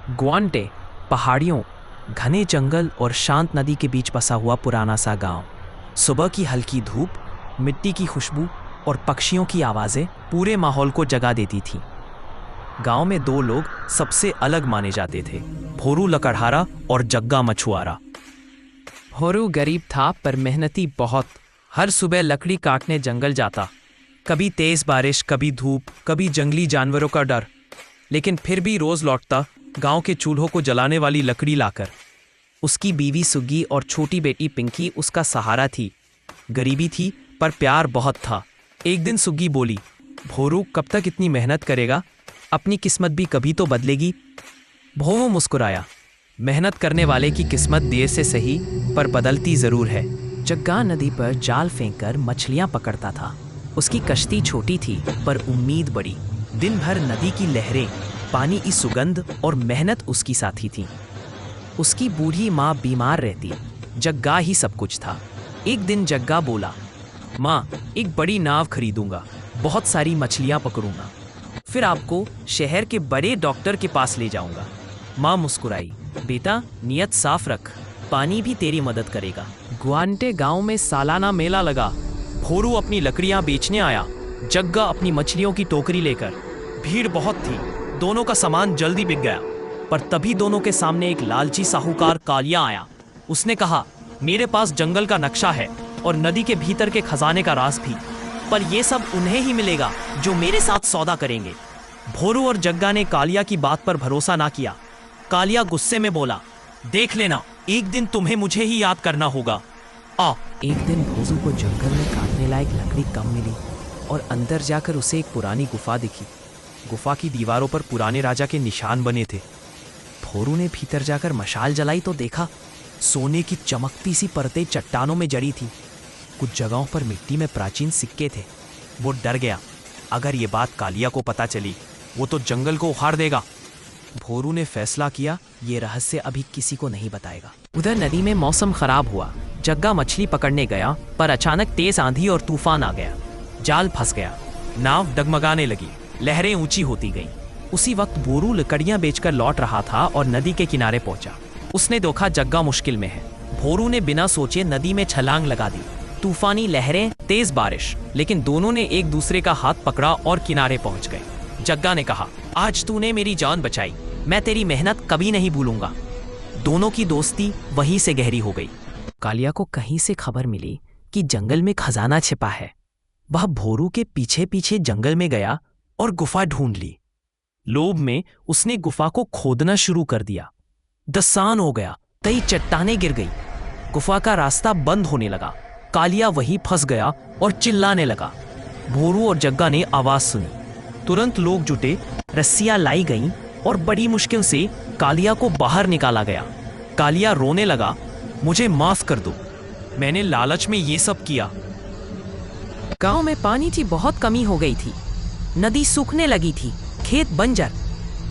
ग्वांटे पहाड़ियों, घने जंगल और शांत नदी के बीच बसा हुआ पुराना सा गांव। सुबह की हल्की धूप, मिट्टी की खुशबू और पक्षियों की आवाज़ें पूरे माहौल को जगा देती थीं। गांव में दो लोग सबसे अलग माने जाते थे, भोरू लकड़हारा और जग्गा मछुआरा। भोरू गरीब था पर मेहनती बहुत। हर सुबह लकड़ी काटने जंगल जाता, कभी तेज बारिश, कभी धूप, कभी जंगली जानवरों का डर, लेकिन फिर भी रोज लौटता गांव के चूल्हों को जलाने वाली लकड़ी लाकर। उसकी बीवी सुग्गी और छोटी बेटी पिंकी उसका सहारा थी। गरीबी थी पर प्यार बहुत था। एक दिन सुग्गी बोली, भोरू कब तक इतनी मेहनत करेगा? अपनी किस्मत भी कभी तो बदलेगी। भोरू मुस्कुराया, मेहनत करने वाले की किस्मत देर से सही पर बदलती जरूर है। जग्गा नदी पर जाल फेंककर मछलियां पकड़ता था। उसकी कश्ती छोटी थी पर उम्मीद बड़ी। दिन भर नदी की लहरें, पानी की सुगंध और मेहनत उसकी साथी थी। उसकी बूढ़ी माँ बीमार रहती, जग्गा ही सब कुछ था। एक दिन जग्गा बोला, माँ एक बड़ी नाव खरीदूंगा, बहुत सारी मछलियाँ पकड़ूंगा, फिर आपको शहर के बड़े डॉक्टर के पास ले जाऊंगा। माँ मुस्कुराई, बेटा नियत साफ रख, पानी भी तेरी मदद करेगा। ग्वांटे गांव में सालाना मेला लगा। भोरू अपनी लकड़ियां बेचने आया, जग्गा अपनी मछलियों की टोकरी लेकर। भीड़ बहुत थी, दोनों का सामान जल्दी बिक गया। पर तभी दोनों के सामने एक लालची साहूकार कालिया आया। उसने कहा, मेरे पास जंगल का नक्शा है और नदी के भीतर के खजाने का राज भी, पर यह सब उन्हें ही मिलेगा जो मेरे साथ सौदा करेंगे। भोरू और जग्गा ने कालिया की बात पर भरोसा ना किया। कालिया गुस्से में बोला, देख लेना, एक दिन तुम्हें मुझे ही याद करना होगा। एक दिन भोरू को जंगल में काटने लायक लकड़ी कम मिली और अंदर जाकर उसे एक पुरानी गुफा दिखी। गुफा की दीवारों पर पुराने राजा के निशान बने थे। भोरू ने भीतर जाकर मशाल जलाई तो देखा, सोने की चमकती सी परतें चट्टानों में जड़ी थी। कुछ जगहों पर मिट्टी में प्राचीन सिक्के थे। वो डर गया, अगर ये बात कालिया को पता चली वो तो जंगल को उखाड़ देगा। भोरू ने फैसला किया, ये रहस्य अभी किसी को नहीं बताएगा। उधर नदी में मौसम खराब हुआ। जग्गा मछली पकड़ने गया पर अचानक तेज आंधी और तूफान आ गया। जाल फंस गया, नाव डगमगाने लगी, लहरें ऊंची होती गईं। उसी वक्त भोरू लकड़ियां बेचकर लौट रहा था और नदी के किनारे पहुंचा। उसने देखा जग्गा मुश्किल में है। भोरू ने बिना सोचे नदी में छलांग लगा दी। तूफानी लहरें, तेज बारिश, लेकिन दोनों ने एक दूसरे का हाथ पकड़ा और किनारे पहुंच गए। जग्गा ने कहा, आज तूने मेरी जान बचाई, मैं तेरी मेहनत कभी नहीं भूलूंगा। दोनों की दोस्ती वहीं से गहरी हो गई। कालिया को कहीं से खबर मिली कि जंगल में खजाना छिपा है। वह भोरू के पीछे पीछे जंगल में गया और गुफा ढूंढ ली। लोभ में उसने गुफा को खोदना शुरू कर दिया। दसान हो गया, कई चट्टानें गिर गई। गुफा का रास्ता बंद होने लगा। कालिया वहीं फंस गया और चिल्लाने लगा। भोरू और जग्गा ने आवाज सुनी। तुरंत लोग जुटे, रस्सियां लाई गईं और बड़ी मुश्किल से कालिया को बाहर निकाला गया। कालिया रोने लगा, मुझे माफ कर दो, मैंने लालच में ये सब किया। गांव में पानी की बहुत कमी हो गई थी। नदी सूखने लगी थी, खेत बंजर,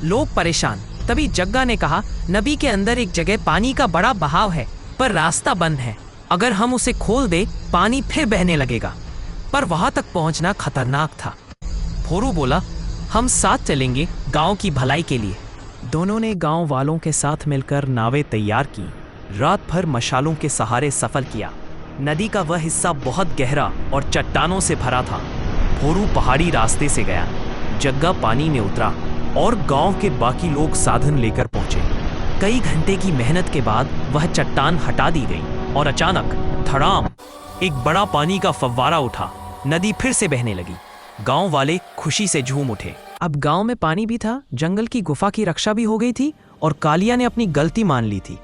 लोग परेशान। तभी जग्गा ने कहा, नदी के अंदर एक जगह पानी का बड़ा बहाव है पर रास्ता बंद है। अगर हम उसे खोल दे पानी फिर बहने लगेगा, पर वहां तक पहुंचना खतरनाक था। भोरू बोला, हम साथ चलेंगे गांव की भलाई के लिए। दोनों ने गांव वालों के साथ मिलकर नावें तैयार की। रात भर मशालों के सहारे सफर किया। नदी का वह हिस्सा बहुत गहरा और चट्टानों से भरा था। भोरू पहाड़ी रास्ते से गया, जग्गा पानी में उतरा और गांव के बाकी लोग साधन लेकर पहुंचे। कई घंटे की मेहनत के बाद वह चट्टान हटा दी गई और अचानक धड़ाम, एक बड़ा पानी का फव्वारा उठा। नदी फिर से बहने लगी। गांव वाले खुशी से झूम उठे। अब गांव में पानी भी था, जंगल की गुफा की रक्षा भी हो गई थी और कालिया ने अपनी गलती मान ली थी।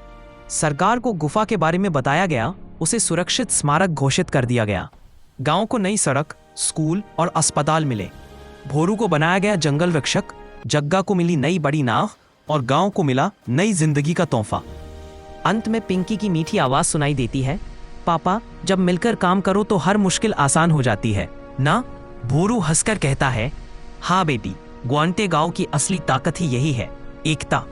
सरकार को गुफा के बारे में बताया गया, उसे सुरक्षित स्मारक घोषित कर दिया गया। गांव को नई सड़क, स्कूल और अस्पताल मिले। भोरू को बनाया गया जंगल रक्षक, जग्गा को मिली नई बड़ी नाव और गांव को मिला नई जिंदगी का तोहफा। अंत में पिंकी की मीठी आवाज सुनाई देती है, पापा जब मिलकर काम करो तो हर मुश्किल आसान हो जाती है ना? भोरू हंसकर कहता है, हाँ बेटी, ग्वांटे गांव की असली ताकत ही यही है, एकता।